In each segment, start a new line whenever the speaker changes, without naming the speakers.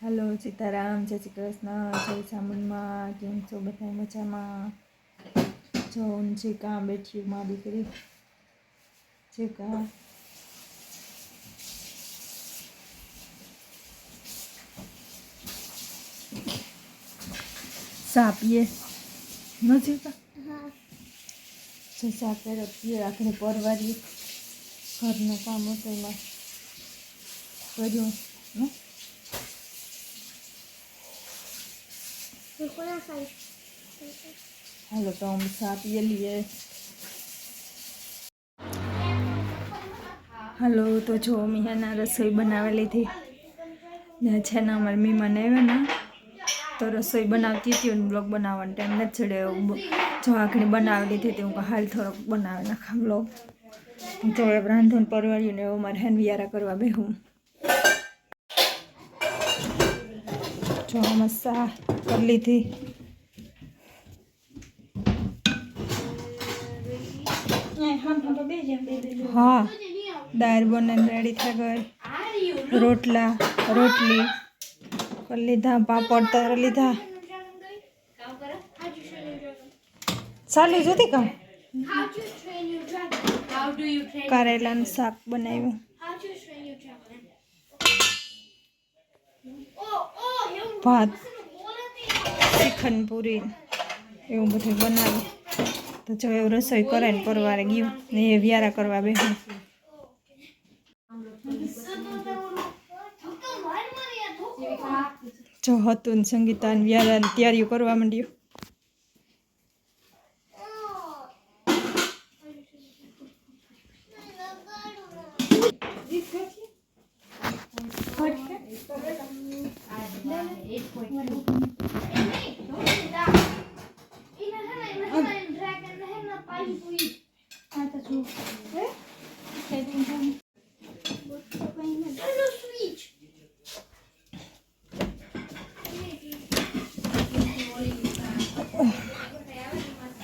hello Sitaram जय श्री कृष्ण जय चामुंडा केम छो बधाय मजामां जो जी का बैठी मां दीकरी जे का साप ये न जीता जो साप ये आखिर परवारी घरનું કામ હતું એમાં કર્યું ને હાલો તો हम सा पिए लिए હાલો તો જો મીયાના રસોઈ બનાવેલી હતી ને છે ને અમારા મહેમાન આવ્યા ને તો રસોઈ બનાવતી હતી અને બ્લોગ બનાવવાનો ટાઈમ નથી ચડ્યો જો આખરી બનાવેલી હતી હું હાલ થોડોક બનાવે નાખા બ્લોગ તો એ રાંધણ પરવાળ્યું ને એવું મારે હેન વિયારા કરવા બેહું જો આમાં સા કરી લીધી हाँ दाल बने रेडी थे गए रोटला रोटली कर लीधा पापड़ तर लीधा चालू जोती का करेला शाक बनाव्યું भात चिकन पूरी એવું બધું બનાવ્યું तो जो एवं रसोई करे परवारे गयु ने व्यारा करवा बेहू जो हतुन संगीता व्यारा तैयारी करवा मंड्यो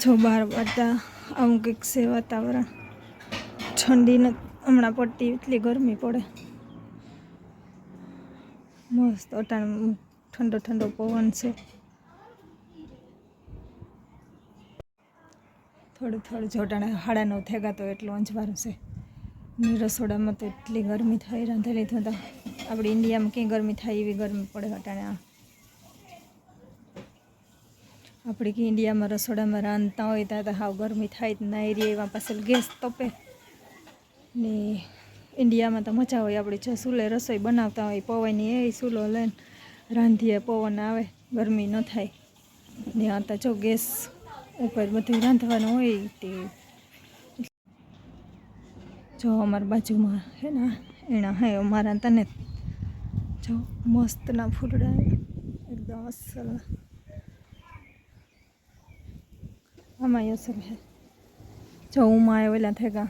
जो बार बढ़ता आम कंईक से वातावरण ठंडी न हमणा पड़ती एटली गरमी पड़े मस्त अटाण ठंडो ठंडो पवन से थोड़ी थोड़ी जोटाणे 9:30 थे गया तो एटलो अंजवारू से रसोड़ा में तो एटली गरमी थई रांधेली थता अपने इंडिया में कई गरमी थाय एवी गरमी पड़े अटाणे अपने कि इंडिया में रसोड़ा में रांधता हो तो हाव गरमी थाय नहीं रही एवं पास गैस तपे ने इंडिया में तो मजा हो अपने जो चूले रसोई बनावता हो पवनी ए चूलो लईने रांधीए पवन आवे गरमी न थाय ने आता जो गैस ऊपर बधुं रांधवानुं होय ते जो अमर बाजू में है ना एना है अमारा तने जो मस्त ना फूलड़ा एकदम असल आमा असर है जो उमा वेला थेगा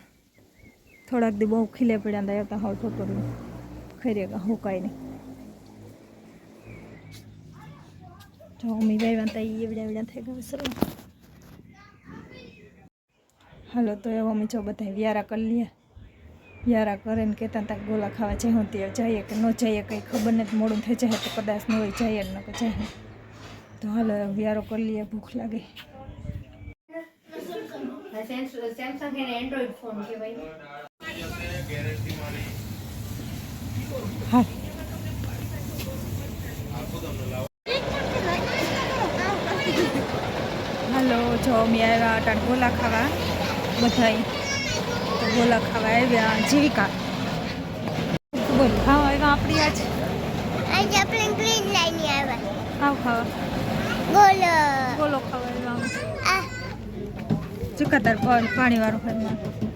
थोड़ा दी बहु खिले पड़ा था तो हाउ थोड़ा खरेगा हुकाई नहीं जो अमी वाइवा ये बड़ा बड़ा थेगा असर हालो तो एवं अमी जो बता व्यारा कर लिए व्यारा करे कहता था गोला खावा चाहे हूँ त्यार जाइए कि न जाइए कहीं खबर नहीं मोड़ू थे जाए तो कदाच न हो जाइए न जाए तो हालो व्यारो कर लिए भूख लगे
सैमसंग है एंड्रॉइड फोन के भाई
हाँ हेलो जो मेरा अटाण गोला खावा बधाई तो गोला खावा आव्या जीविका बोल खावा आव्या आपणी आज
आज આપણે ગ્રીન લાઈન આવ્યા
खाव खावा
બોલો
गोलो खावा आव्या
આ
ચુકાતર પાણી વાળું ખાવા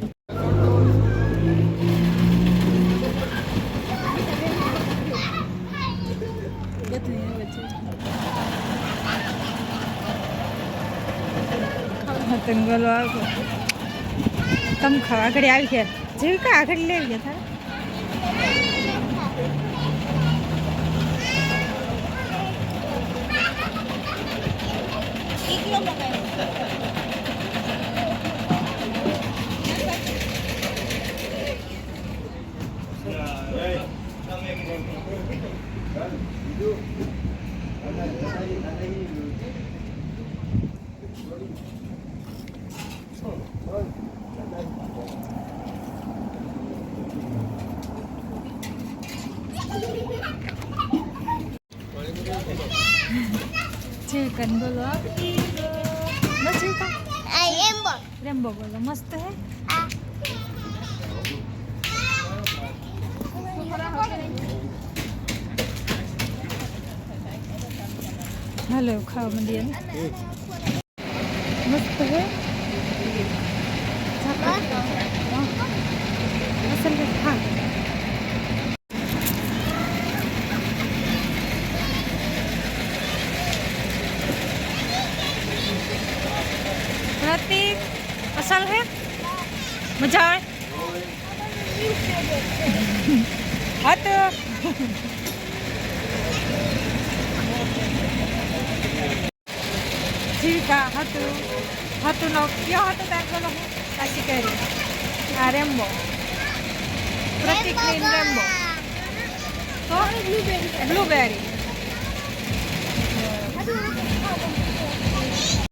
गलो आ गयो तम खावा घड़ी आई है जीविका आगळ ले गया था
એકલો મગાવ્યો
ચિકન બોલો બસ ચિકન
આ રેમ્બો
રેમ્બો બોલો મસ્ત હે હાલો ખાવા માંડીએ ને મસ્ત હે અસલ કે ખા પ્રતીક અસલ હે મજા આવે હા તો જીવિકા હતું નો કયો હતો તાર બોલો હું કાશી કરી આ રેમ્બો પ્રતીક ની રેમ્બો તો બ્લુબેરી